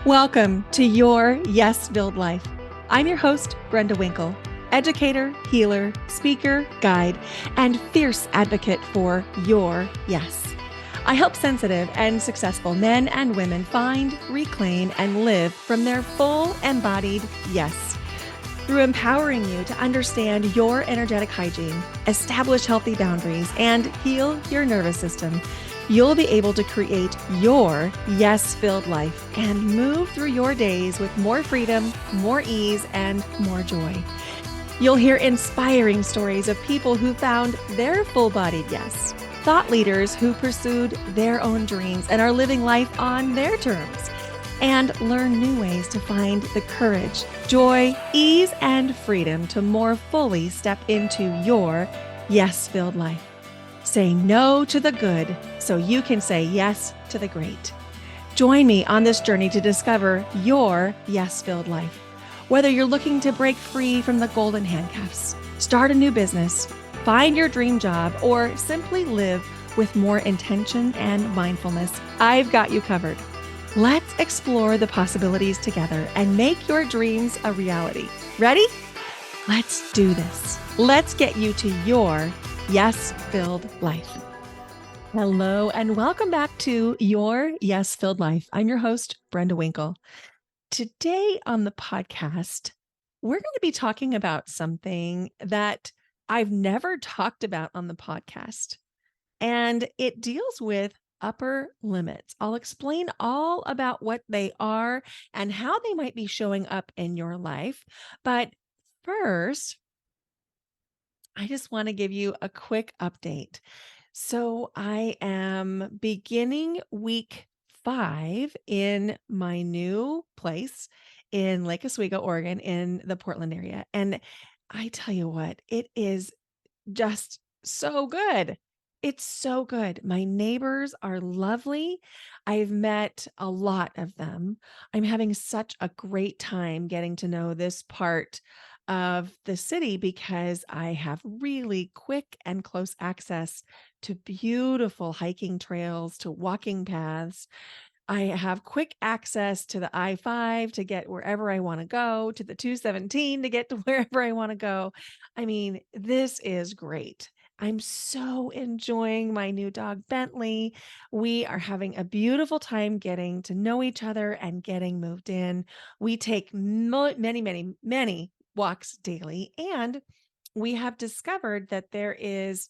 Welcome to Your Yes-Filled Life. I'm your host, Brenda Winkle, educator, healer, speaker, guide, and fierce advocate for your yes. I help sensitive and successful men and women find, reclaim, and live from their full embodied yes. Through empowering you to understand your energetic hygiene, establish healthy boundaries, and heal your nervous system, you'll be able to create your yes-filled life and move through your days with more freedom, more ease, and more joy. You'll hear inspiring stories of people who found their full-bodied yes, thought leaders who pursued their own dreams and are living life on their terms, and learn new ways to find the courage, joy, ease, and freedom to more fully step into your yes-filled life. Say no to the good so you can say yes to the great. Join me on this journey to discover your yes-filled life. Whether you're looking to break free from the golden handcuffs, start a new business, find your dream job, or simply live with more intention and mindfulness, I've got you covered. Let's explore the possibilities together and make your dreams a reality. Ready? Let's do this. Let's get you to your yes-filled life. Hello, and welcome back to Your Yes-Filled Life. I'm your host, Brenda Winkle. Today on the podcast, we're going to be talking about something that I've never talked about on the podcast, and it deals with upper limits. I'll explain all about what they are and how they might be showing up in your life. But first, I just want to give you a quick update. So I am beginning week 5 in my new place in Lake Oswego, Oregon, in the Portland area. And I tell you what, it is just so good. It's so good. My neighbors are lovely. I've met a lot of them. I'm having such a great time getting to know this part of the city because I have really quick and close access to beautiful hiking trails, to walking paths. I have quick access to the I-5 to get wherever I want to go, to the 217 to get to wherever I want to go. I mean, this is great. I'm so enjoying my new dog, Bentley. We are having a beautiful time getting to know each other and getting moved in. We take many walks daily, and we have discovered that there is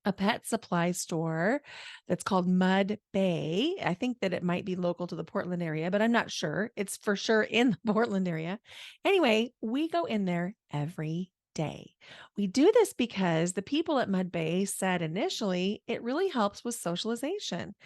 a pet supply store that's called Mud Bay. I think that it might be local to the Portland area, but I'm not sure. It's for sure in the Portland area. Anyway, we go in there every day. We do this because the people at Mud Bay said initially it really helps with socialization.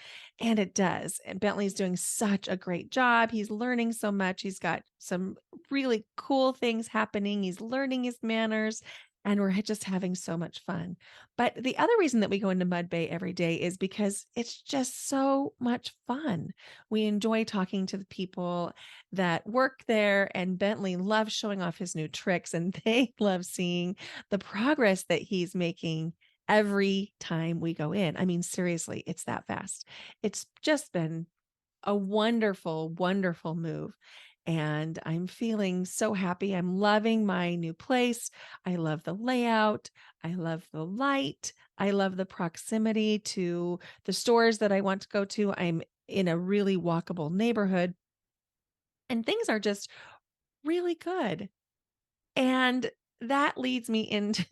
And it does. And Bentley's doing such a great job. He's learning so much. He's got some really cool things happening. He's learning his manners. And we're just having so much fun. But the other reason that we go into Mud Bay every day is because it's just so much fun. We enjoy talking to the people that work there, and Bentley loves showing off his new tricks, and they love seeing the progress that he's making every time we go in. I mean, seriously, it's that fast. It's just been a wonderful, wonderful move. And I'm feeling so happy. I'm loving my new place. I love the layout. I love the light. I love the proximity to the stores that I want to go to. I'm in a really walkable neighborhood, and things are just really good. And that leads me into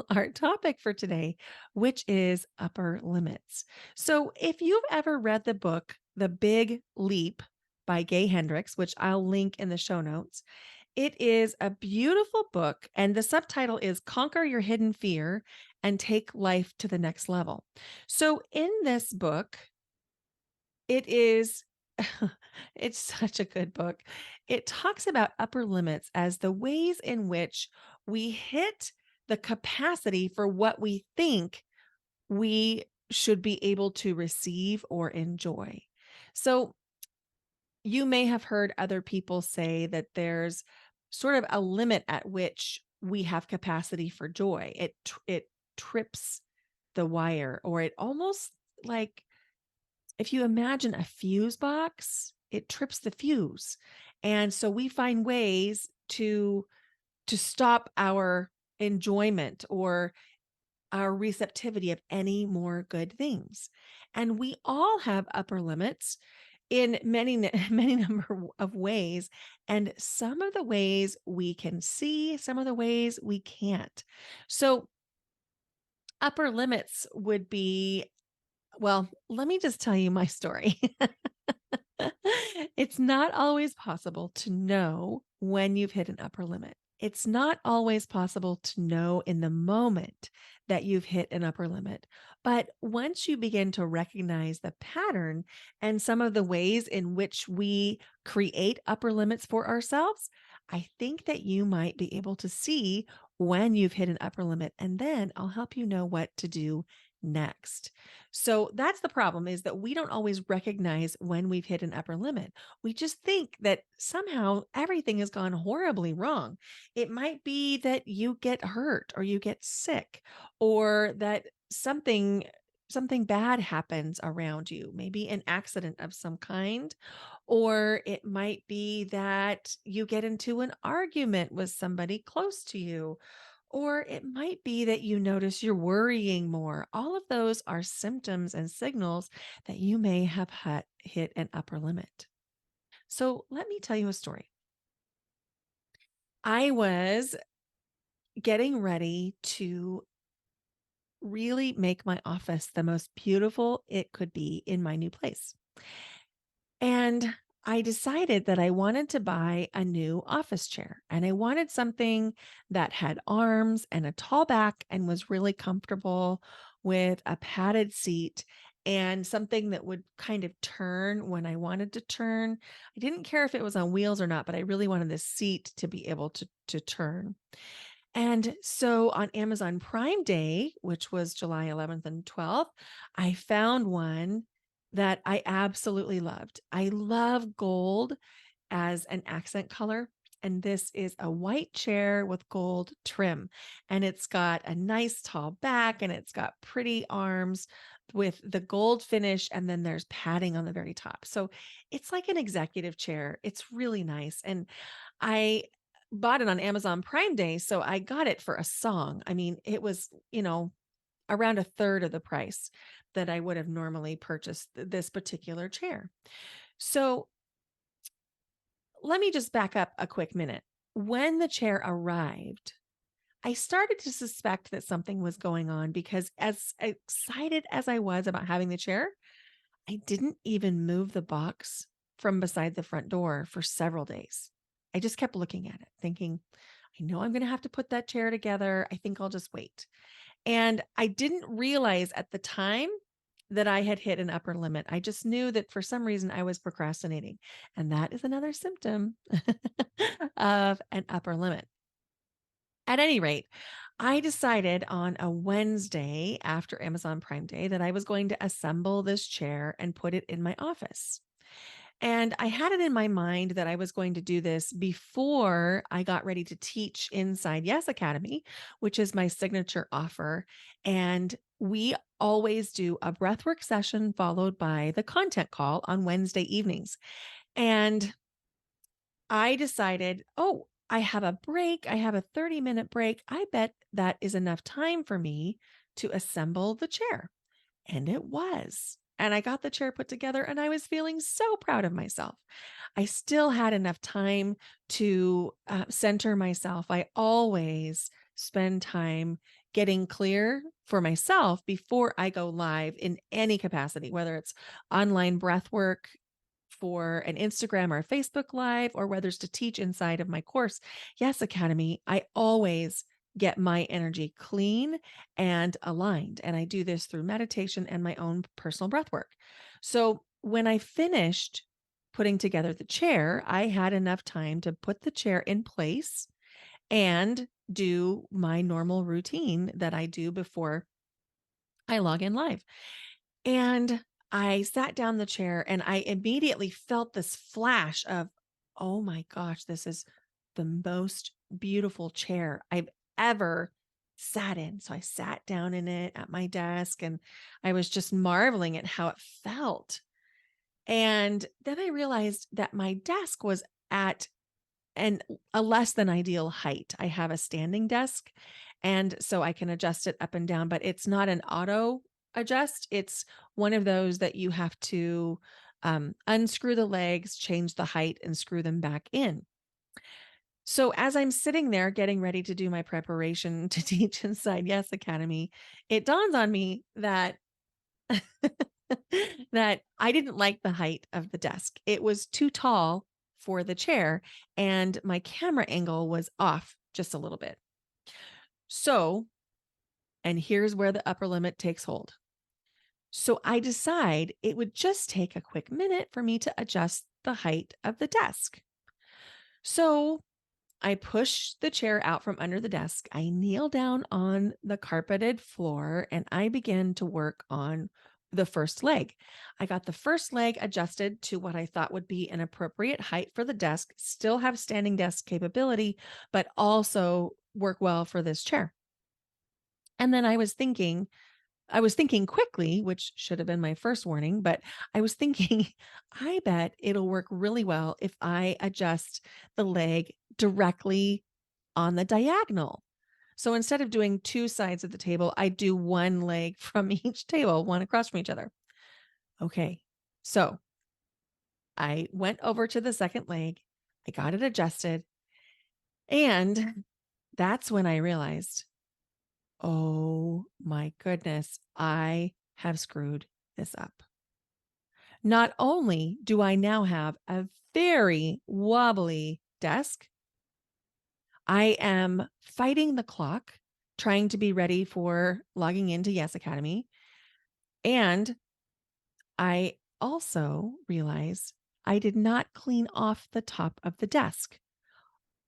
our topic for today, which is upper limits. So, if you've ever read the book, The Big Leap by Gay Hendricks, which I'll link in the show notes, it is a beautiful book. And the subtitle is Conquer Your Hidden Fear and Take Life to the Next Level. So, in this book, it is it's such a good book. It talks about upper limits as the ways in which we hit the capacity for what we think we should be able to receive or enjoy. So you may have heard other people say that there's sort of a limit at which we have capacity for joy. It trips the wire, or it almost like, if you imagine a fuse box it trips the fuse. And so we find ways to stop our enjoyment or our receptivity of any more good things. And we all have upper limits in many, many number of ways. And some of the ways we can see, some of the ways we can't. So upper limits would be, well, let me just tell you my story. It's not always possible to know when you've hit an upper limit. It's not always possible to know in the moment that you've hit an upper limit. But once you begin to recognize the pattern and some of the ways in which we create upper limits for ourselves, I think that you might be able to see when you've hit an upper limit. And then I'll help you know what to do next. So that's the problem, is that we don't always recognize when we've hit an upper limit. We just think that somehow everything has gone horribly wrong. It might be that you get hurt or you get sick, or that something bad happens around you, maybe an accident of some kind, or it might be that you get into an argument with somebody close to you, or it might be that you notice you're worrying more. All of those are symptoms and signals that you may have hit an upper limit. So let me tell you a story. I was getting ready to really make my office the most beautiful it could be in my new place. And I decided that I wanted to buy a new office chair, and I wanted something that had arms and a tall back and was really comfortable, with a padded seat and something that would kind of turn when I wanted to turn. I didn't care if it was on wheels or not, but I really wanted the seat to be able to turn. And so on Amazon Prime Day, which was July 11th and 12th, I found one that I absolutely loved. I love gold as an accent color. And this is a white chair with gold trim. And it's got a nice tall back, and it's got pretty arms with the gold finish. And then there's padding on the very top. So it's like an executive chair. It's really nice. And I bought it on Amazon Prime Day. So I got it for a song. I mean, it was, around a third of the price that I would have normally purchased this particular chair. So let me just back up a quick minute. When the chair arrived, I started to suspect that something was going on, because as excited as I was about having the chair, I didn't even move the box from beside the front door for several days. I just kept looking at it, thinking, I know I'm going to have to put that chair together. I think I'll just wait. And I didn't realize at the time that I had hit an upper limit. I just knew that for some reason I was procrastinating. And that is another symptom of an upper limit. At any rate, I decided on a Wednesday after Amazon Prime Day that I was going to assemble this chair and put it in my office. And I had it in my mind that I was going to do this before I got ready to teach inside Yes Academy, which is my signature offer. And we always do a breathwork session followed by the content call on Wednesday evenings. And I decided, oh, I have a break. I have a 30-minute break. I bet that is enough time for me to assemble the chair. And it was. And I got the chair put together, and I was feeling so proud of myself. I still had enough time to center myself. I always spend time getting clear for myself before I go live in any capacity, whether it's online breath work for an Instagram or a Facebook live, or whether it's to teach inside of my course, Yes Academy. I always get my energy clean and aligned. And I do this through meditation and my own personal breath work. So when I finished putting together the chair, I had enough time to put the chair in place and do my normal routine that I do before I log in live. And I sat down the chair, and I immediately felt this flash of, oh my gosh, this is the most beautiful chair I've ever sat in. So I sat down in it at my desk, and I was just marveling at how it felt. And then I realized that my desk was at a less than ideal height. I have a standing desk, and so I can adjust it up and down, but it's not an auto adjust. It's one of those that you have to unscrew the legs, change the height, and screw them back in. So as I'm sitting there getting ready to do my preparation to teach inside Yes Academy, it dawns on me that that I didn't like the height of the desk. It was too tall for the chair, and my camera angle was off just a little bit. So, and here's where the upper limit takes hold. So I decide it would just take a quick minute for me to adjust the height of the desk. So I push the chair out from under the desk. I kneel down on the carpeted floor and I begin to work on the first leg. I got the first leg adjusted to what I thought would be an appropriate height for the desk, still have standing desk capability, but also work well for this chair. And then I was thinking quickly, which should have been my first warning, but I was thinking, I bet it'll work really well if I adjust the leg directly on the diagonal. So instead of doing two sides of the table, I do one leg from each table, one across from each other. Okay. So I went over to the second leg, I got it adjusted, and that's when I realized, oh my goodness, I have screwed this up. Not only do I now have a very wobbly desk, I am fighting the clock, trying to be ready for logging into Yes Academy. And I also realize I did not clean off the top of the desk.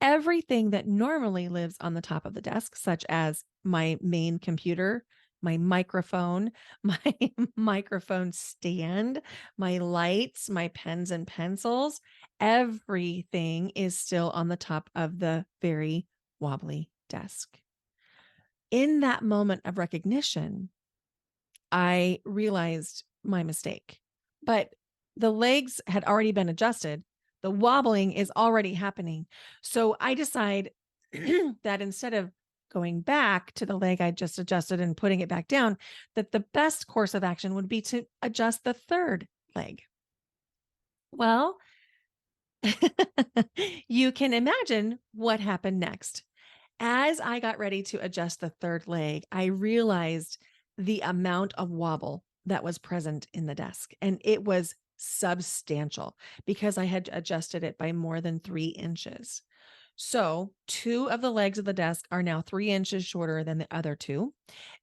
Everything that normally lives on the top of the desk, such as my main computer, my microphone, my microphone stand, my lights, my pens and pencils, everything is still on the top of the very wobbly desk. In that moment of recognition, I realized my mistake, but the legs had already been adjusted. The wobbling is already happening. So I decide that instead of going back to the leg I just adjusted and putting it back down, that the best course of action would be to adjust the third leg. Well, you can imagine what happened next. As I got ready to adjust the third leg, I realized the amount of wobble that was present in the desk. And it was substantial because I had adjusted it by more than 3 inches. So 2 of the desk are now 3 inches shorter than the other two.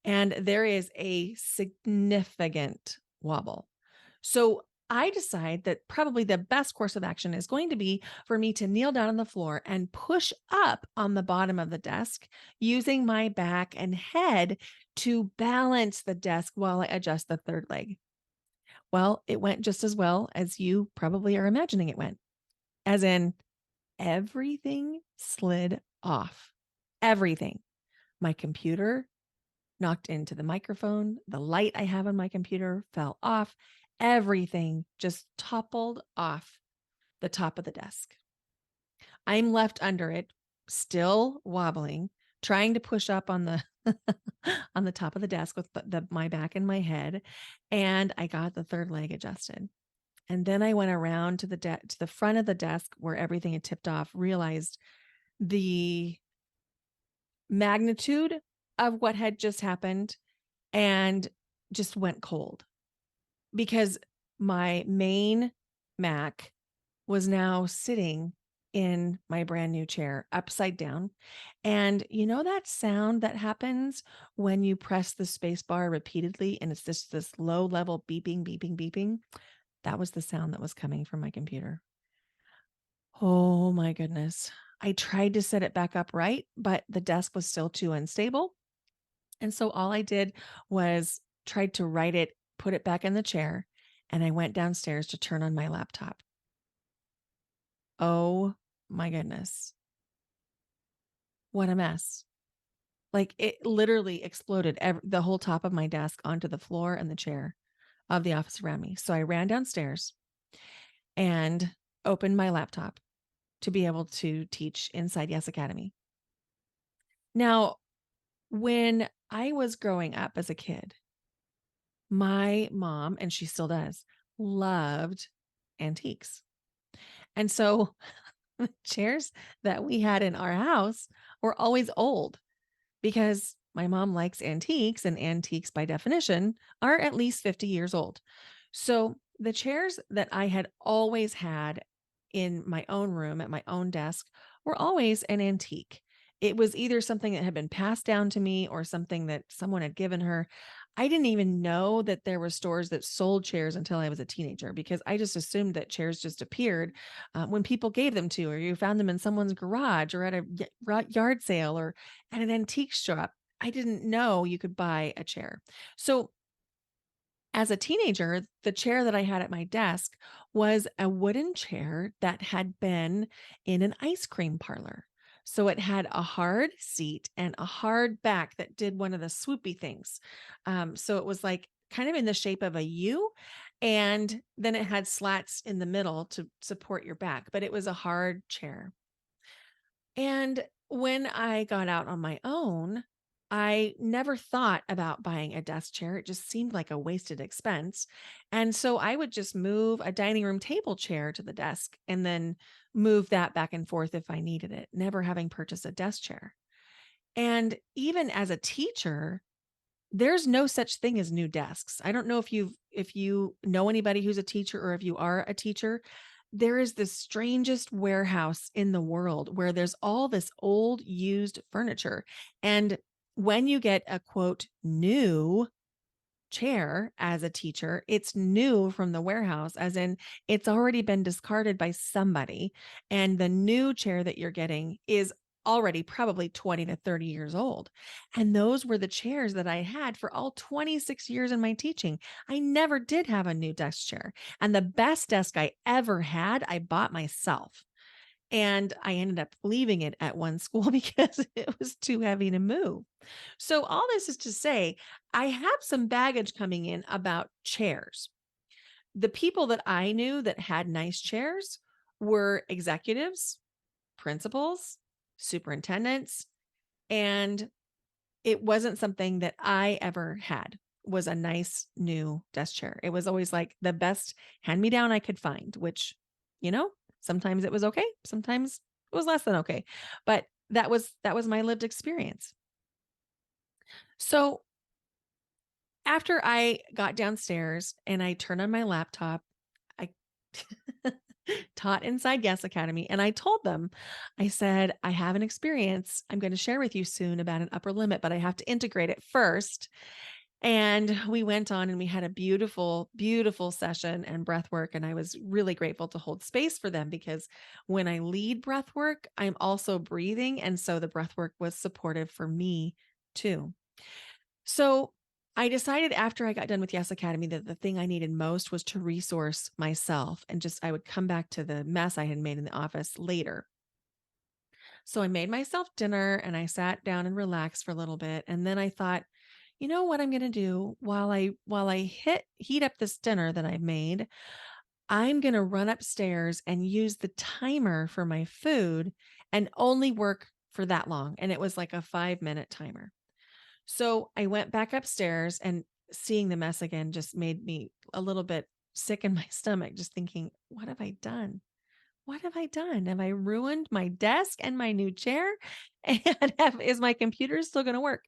And there is a significant wobble. So I decide that probably the best course of action is going to be for me to kneel down on the floor and push up on the bottom of the desk using my back and head to balance the desk while I adjust the third leg. Well, it went just as well as you probably are imagining it went, as in everything slid off. Everything. My computer knocked into the microphone. The light I have on my computer fell off. Everything just toppled off the top of the desk. I'm left under it, still wobbling, trying to push up on the on the top of the desk with my back and my head, and I got the third leg adjusted. And then I went around to the front of the desk where everything had tipped off, realized the magnitude of what had just happened, and just went cold because my main Mac was now sitting in my brand new chair upside down. And you know that sound that happens when you press the space bar repeatedly and it's just this low level beeping, beeping, beeping? That was the sound that was coming from my computer. Oh my goodness. I tried to set it back up right, but the desk was still too unstable. And so all I did was tried to right it, put it back in the chair, and I went downstairs to turn on my laptop. Oh my goodness. What a mess. Like it literally exploded the whole top of my desk onto the floor and the chair of the office around me. So I ran downstairs and opened my laptop to be able to teach inside Yes Academy. Now, when I was growing up as a kid, my mom, and she still does, loved antiques. And so the chairs that we had in our house were always old because my mom likes antiques, and antiques by definition are at least 50 years old. So the chairs that I had always had in my own room at my own desk were always an antique. It was either something that had been passed down to me or something that someone had given her. I didn't even know that there were stores that sold chairs until I was a teenager because I just assumed that chairs just appeared when people gave them to, or you found them in someone's garage or at a yard sale or at an antique shop. I didn't know you could buy a chair. So as a teenager, the chair that I had at my desk was a wooden chair that had been in an ice cream parlor. So it had a hard seat and a hard back that did one of the swoopy things. So it was like kind of in the shape of a U, and then it had slats in the middle to support your back, but it was a hard chair. And when I got out on my own, I never thought about buying a desk chair. It just seemed like a wasted expense. And so I would just move a dining room table chair to the desk and then move that back and forth if I needed it, never having purchased a desk chair. And even as a teacher, there's no such thing as new desks. I don't know if you know anybody who's a teacher or if you are a teacher. There is the strangest warehouse in the world where there's all this old used furniture. And when you get a quote new chair as a teacher, it's new from the warehouse, as in it's already been discarded by somebody. And the new chair that you're getting is already probably 20 to 30 years old. And those were the chairs that I had for all 26 years in my teaching. I never did have a new desk chair. And the best desk I ever had, I bought myself. And I ended up leaving it at one school because it was too heavy to move. So, all this is to say, I have some baggage coming in about chairs. The people that I knew that had nice chairs were executives, principals, superintendents, and it wasn't something that I ever had was a nice new desk chair. It was always like the best hand me down I could find, which, you know, sometimes it was okay, sometimes it was less than okay. But that was my lived experience. So after I got downstairs and I turned on my laptop, I taught inside Yes Academy. And I told them, I said, I have an experience I'm going to share with you soon about an upper limit, but I have to integrate it first. And we went on and we had a beautiful, beautiful session and breath work. And I was really grateful to hold space for them because when I lead breath work, I'm also breathing. And so the breath work was supportive for me too. So I decided after I got done with Yes Academy that the thing I needed most was to resource myself and just I would come back to the mess I had made in the office later. So I made myself dinner and I sat down and relaxed for a little bit. And then I thought, you know what I'm going to do while I heat up this dinner that I made, I'm going to run upstairs and use the timer for my food and only work for that long. And it was like a 5-minute timer. So I went back upstairs and seeing the mess again just made me a little bit sick in my stomach, just thinking, what have I done? What have I done? Have I ruined my desk and my new chair? And is my computer still going to work?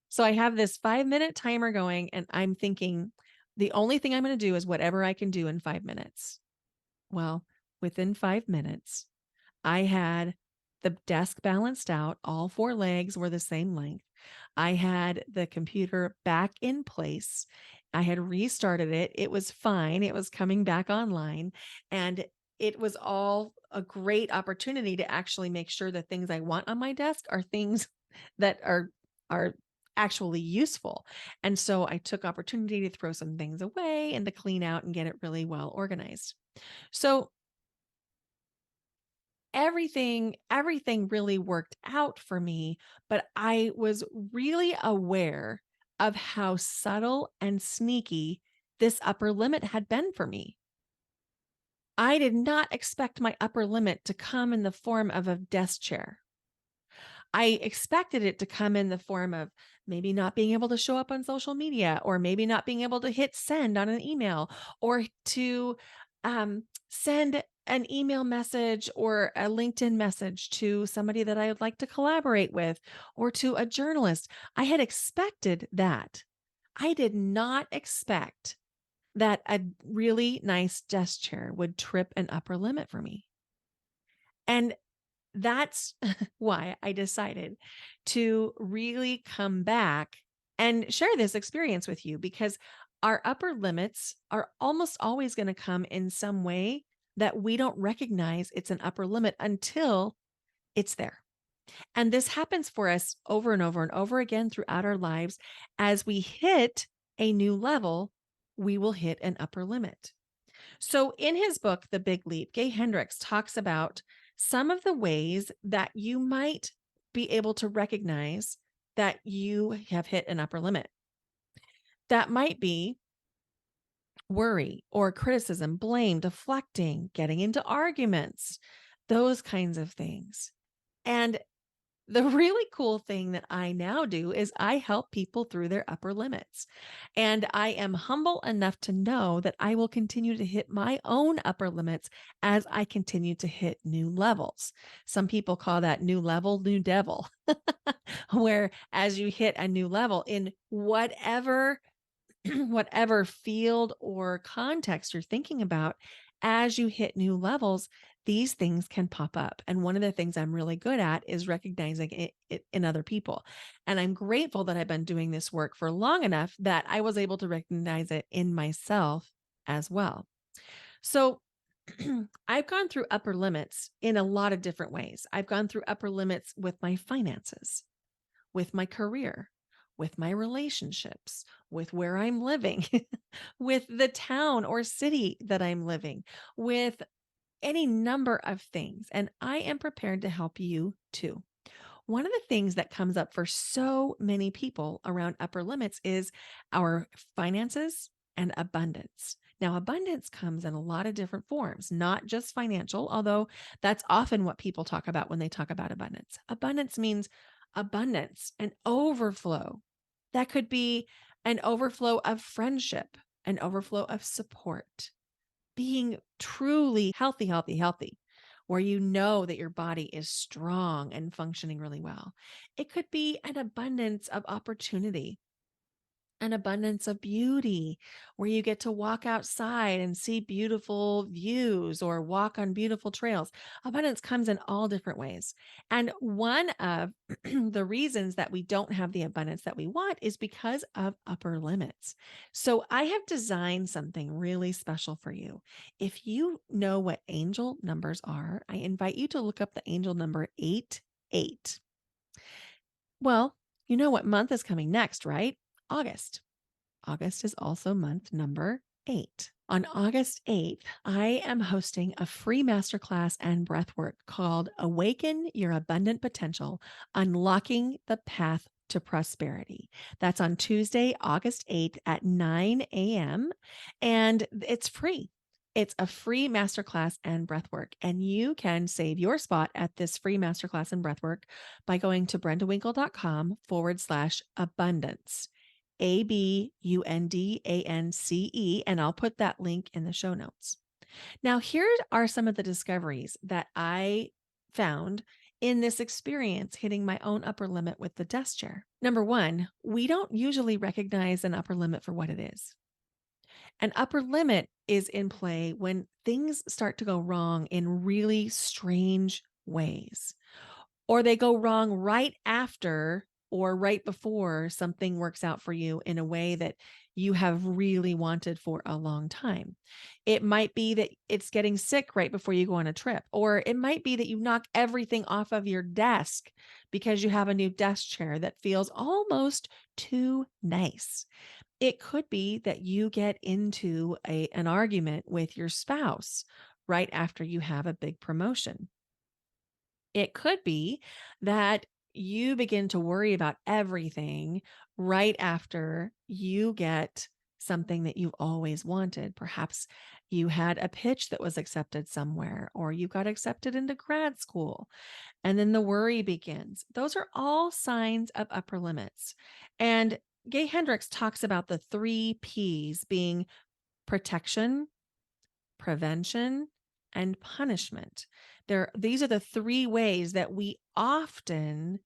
So I have this 5-minute timer going, and I'm thinking the only thing I'm going to do is whatever I can do in 5 minutes. Well, within 5 minutes, I had the desk balanced out. All 4 legs were the same length. I had the computer back in place. I had restarted it. It was fine. It was coming back online. And it was all a great opportunity to actually make sure the things I want on my desk are things that are actually useful. And so I took opportunity to throw some things away and to clean out and get it really well organized. So everything really worked out for me, but I was really aware of how subtle and sneaky this upper limit had been for me. I did not expect my upper limit to come in the form of a desk chair. I expected it to come in the form of maybe not being able to show up on social media, or maybe not being able to hit send on an email, or to send an email message or a LinkedIn message to somebody that I would like to collaborate with, or to a journalist. I had expected that. I did not expect that a really nice desk chair would trip an upper limit for me. And that's why I decided to really come back and share this experience with you, because our upper limits are almost always going to come in some way that we don't recognize it's an upper limit until it's there. And this happens for us over and over and over again throughout our lives. As we hit a new level, we will hit an upper limit. So in his book, The Big Leap, Gay Hendricks talks about some of the ways that you might be able to recognize that you have hit an upper limit. That might be worry or criticism, blame, deflecting, getting into arguments, those kinds of things. And the really cool thing that I now do is I help people through their upper limits. And I am humble enough to know that I will continue to hit my own upper limits as I continue to hit new levels. Some people call that new level, new devil, where as you hit a new level in whatever whatever field or context you're thinking about, as you hit new levels, these things can pop up. And one of the things I'm really good at is recognizing it in other people. And I'm grateful that I've been doing this work for long enough that I was able to recognize it in myself as well. So I've gone through upper limits in a lot of different ways. I've gone through upper limits with my finances, with my career, with my relationships, with where I'm living, with the town or city that I'm living, with any number of things. And I am prepared to help you too. One of the things that comes up for so many people around upper limits is our finances and abundance. Now, abundance comes in a lot of different forms, not just financial, although that's often what people talk about when they talk about abundance. Abundance means abundance and overflow. That could be an overflow of friendship, an overflow of support, being truly healthy, where you know that your body is strong and functioning really well. It could be an abundance of opportunity, an abundance of beauty, where you get to walk outside and see beautiful views or walk on beautiful trails. Abundance comes in all different ways. And one of the reasons that we don't have the abundance that we want is because of upper limits. So I have designed something really special for you. If you know what angel numbers are, I invite you to look up the angel number 88. Well, you know what month is coming next, right? August. August is also month number 8. On August 8th, I am hosting a free masterclass and breathwork called Awaken Your Abundant Potential, Unlocking the Path to Prosperity. That's on Tuesday, August 8th at 9 a.m. And it's free. It's a free masterclass and breathwork, and you can save your spot at this free masterclass and breathwork by going to brendawinkle.com/abundance. ABUNDANCE, and I'll put that link in the show notes. Now, here are some of the discoveries that I found in this experience hitting my own upper limit with the desk chair. Number one, we don't usually recognize an upper limit for what it is. An upper limit is in play when things start to go wrong in really strange ways, or they go wrong right after or right before something works out for you in a way that you have really wanted for a long time. It might be that it's getting sick right before you go on a trip, or it might be that you knock everything off of your desk because you have a new desk chair that feels almost too nice. It could be that you get into an argument with your spouse right after you have a big promotion. It could be that you begin to worry about everything right after you get something that you've always wanted. Perhaps you had a pitch that was accepted somewhere, or you got accepted into grad school, and then the worry begins. Those are all signs of upper limits. And Gay Hendricks talks about the 3 P's being protection, prevention, and punishment. These are the 3 ways that we often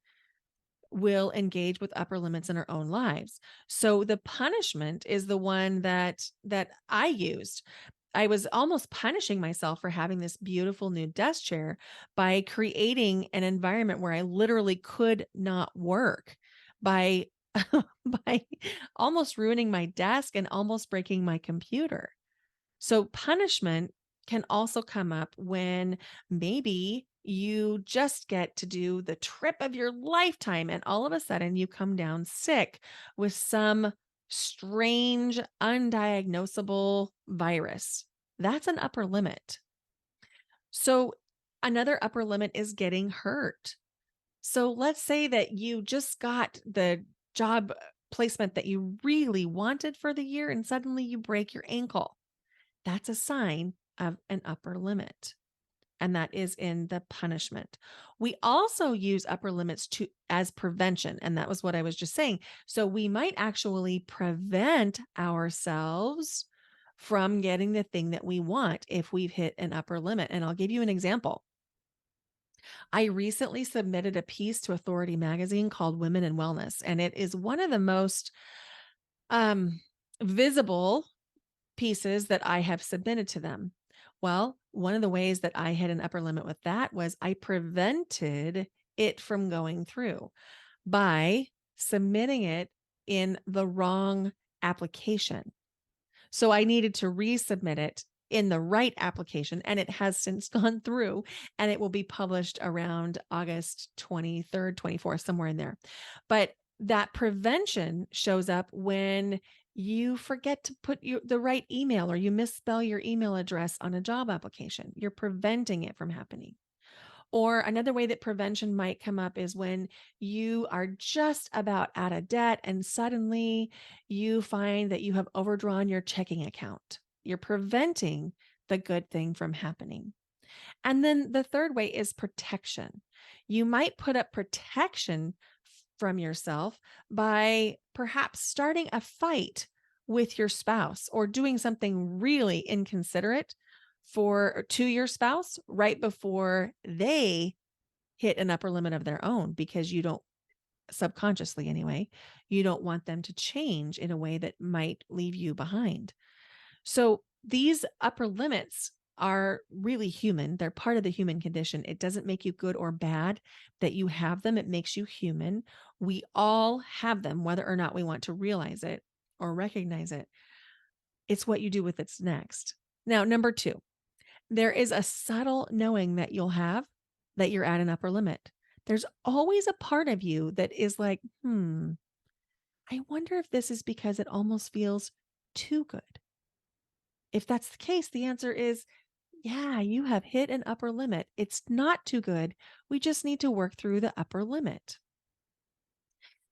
will engage with upper limits in our own lives. So the punishment is the one that I used. I was almost punishing myself for having this beautiful new desk chair by creating an environment where I literally could not work, by by almost ruining my desk and almost breaking my computer. So punishment can also come up when maybe you just get to do the trip of your lifetime and all of a sudden you come down sick with some strange, undiagnosable virus. That's an upper limit. So another upper limit is getting hurt. So let's say that you just got the job placement that you really wanted for the year and suddenly you break your ankle. That's a sign of an upper limit. And that is in the punishment. We also use upper limits as prevention. And that was what I was just saying. So we might actually prevent ourselves from getting the thing that we want if we've hit an upper limit. And I'll give you an example. I recently submitted a piece to Authority magazine called Women in Wellness, and it is one of the most visible pieces that I have submitted to them. Well, one of the ways that I hit an upper limit with that was I prevented it from going through by submitting it in the wrong application. So I needed to resubmit it in the right application, and it has since gone through, and it will be published around August 23rd, 24th, somewhere in there. But that prevention shows up when you forget to put the right email, or you misspell your email address on a job application. You're preventing it from happening. Or another way that prevention might come up is when you are just about out of debt and suddenly you find that you have overdrawn your checking account. You're preventing the good thing from happening. And then the third way is protection. You might put up protection from yourself by perhaps starting a fight with your spouse or doing something really inconsiderate to your spouse right before they hit an upper limit of their own, because you don't, subconsciously anyway, you don't want them to change in a way that might leave you behind. So these upper limits are really human. They're part of the human condition. It doesn't make you good or bad that you have them. It makes you human. We all have them, whether or not we want to realize it or recognize it. It's what you do with it next. Now, number 2, there is a subtle knowing that you'll have that you're at an upper limit. There's always a part of you that is like, I wonder if this is because it almost feels too good. If that's the case, the answer is, yeah, you have hit an upper limit. It's not too good. We just need to work through the upper limit.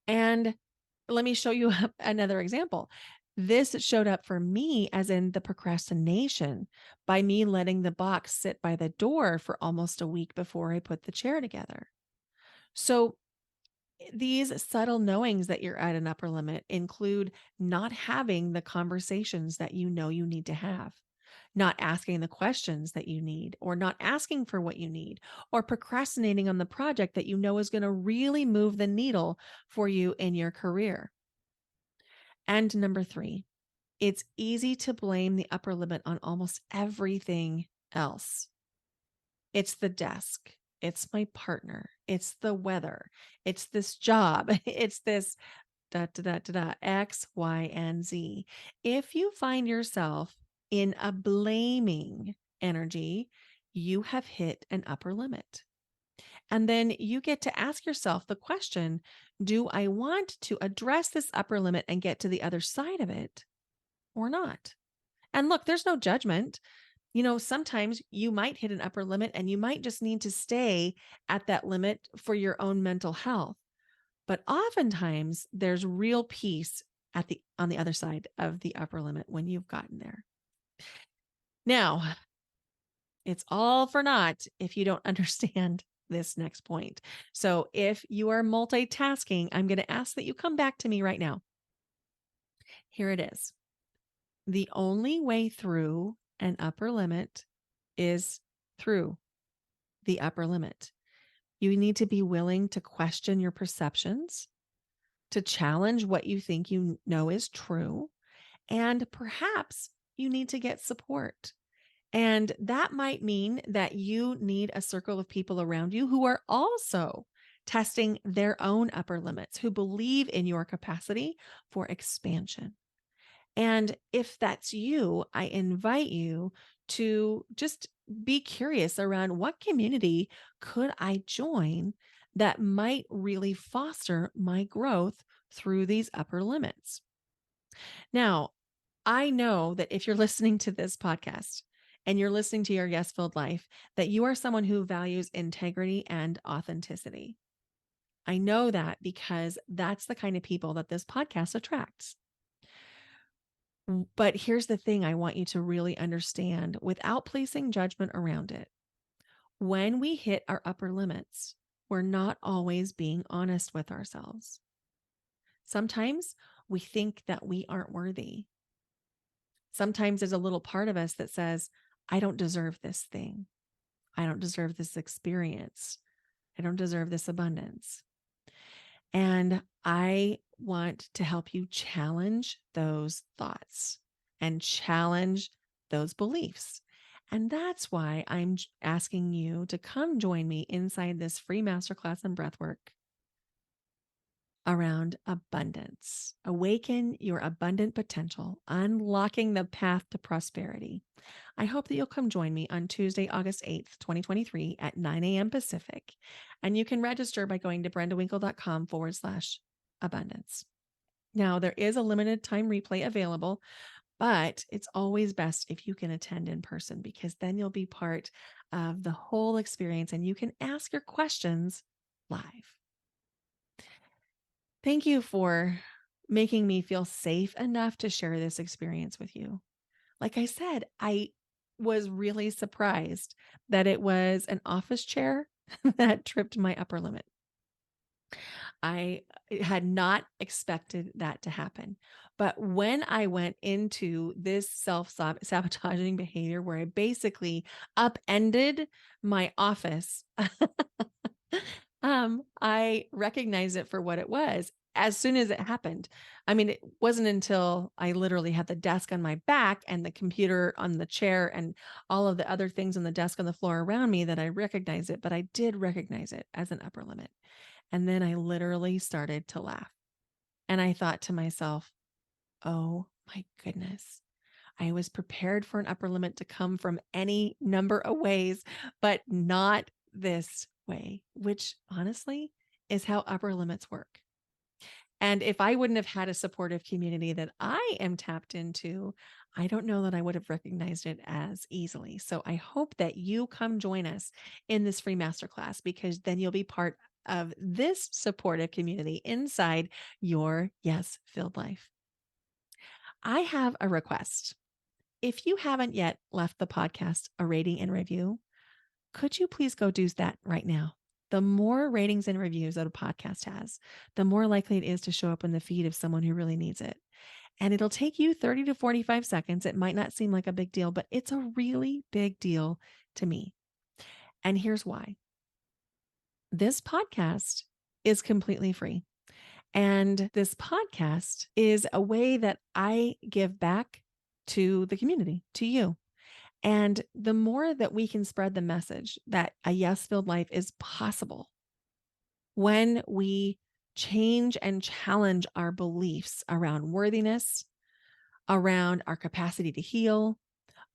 And let me show you another example. This showed up for me as in the procrastination by me letting the box sit by the door for almost a week before I put the chair together. So these subtle knowings that you're at an upper limit include not having the conversations that you know you need to have, not asking the questions that you need, or not asking for what you need, or procrastinating on the project that you know is going to really move the needle for you in your career. And number 3, it's easy to blame the upper limit on almost everything else. It's the desk. It's my partner. It's the weather. It's this job. It's this X, Y, and Z. If you find yourself in a blaming energy, you have hit an upper limit. And then you get to ask yourself the question, do I want to address this upper limit and get to the other side of it or not? And look, there's no judgment. Sometimes you might hit an upper limit and you might just need to stay at that limit for your own mental health. But oftentimes there's real peace on the other side of the upper limit when you've gotten there. Now, it's all for naught if you don't understand this next point. So if you are multitasking, I'm going to ask that you come back to me right now. Here it is. The only way through an upper limit is through the upper limit. You need to be willing to question your perceptions, to challenge what you think you know is true, and perhaps you need to get support. And that might mean that you need a circle of people around you who are also testing their own upper limits, who believe in your capacity for expansion. And if that's you, I invite you to just be curious around what community could I join that might really foster my growth through these upper limits. Now, I know that if you're listening to this podcast and you're listening to your Yes Filled Life, that you are someone who values integrity and authenticity. I know that because that's the kind of people that this podcast attracts. But here's the thing I want you to really understand without placing judgment around it. When we hit our upper limits, we're not always being honest with ourselves. Sometimes we think that we aren't worthy. Sometimes there's a little part of us that says, I don't deserve this thing. I don't deserve this experience. I don't deserve this abundance. And I want to help you challenge those thoughts and challenge those beliefs. And that's why I'm asking you to come join me inside this free masterclass in breathwork around abundance. Awaken your abundant potential, unlocking the path to prosperity. I hope that you'll come join me on Tuesday, August 8th, 2023 at 9 a.m. Pacific. And you can register by going to brendawinkle.com/abundance. Now, there is a limited time replay available, but it's always best if you can attend in person because then you'll be part of the whole experience and you can ask your questions live. Thank you for making me feel safe enough to share this experience with you. Like I said, I was really surprised that it was an office chair that tripped my upper limit. I had not expected that to happen. But when I went into this self-sabotaging behavior where I basically upended my office, I recognized it for what it was as soon as it happened. I mean, it wasn't until I literally had the desk on my back and the computer on the chair and all of the other things on the desk on the floor around me that I recognized it, but I did recognize it as an upper limit. And then I literally started to laugh. And I thought to myself, oh my goodness. I was prepared for an upper limit to come from any number of ways, but not this way, which honestly is how upper limits work. And if I wouldn't have had a supportive community that I am tapped into, I don't know that I would have recognized it as easily. So I hope that you come join us in this free masterclass because then you'll be part of this supportive community inside your Yes Filled Life. I have a request. If you haven't yet left the podcast a rating and review, could you please go do that right now? The more ratings and reviews that a podcast has, the more likely it is to show up in the feed of someone who really needs it. And it'll take you 30 to 45 seconds. It might not seem like a big deal, but it's a really big deal to me. And here's why. This podcast is completely free. And this podcast is a way that I give back to the community, to you. And the more that we can spread the message that a yes-filled life is possible when we change and challenge our beliefs around worthiness, around our capacity to heal,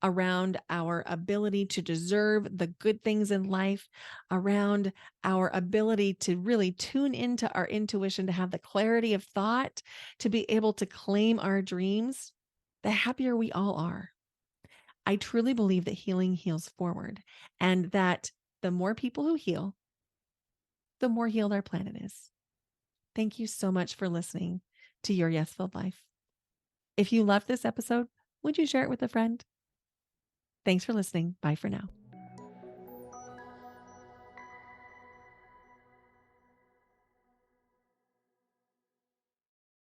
around our ability to deserve the good things in life, around our ability to really tune into our intuition, to have the clarity of thought, to be able to claim our dreams, the happier we all are. I truly believe that healing heals forward and that the more people who heal, the more healed our planet is. Thank you so much for listening to Your Yes Filled Life. If you loved this episode, would you share it with a friend? Thanks for listening. Bye for now.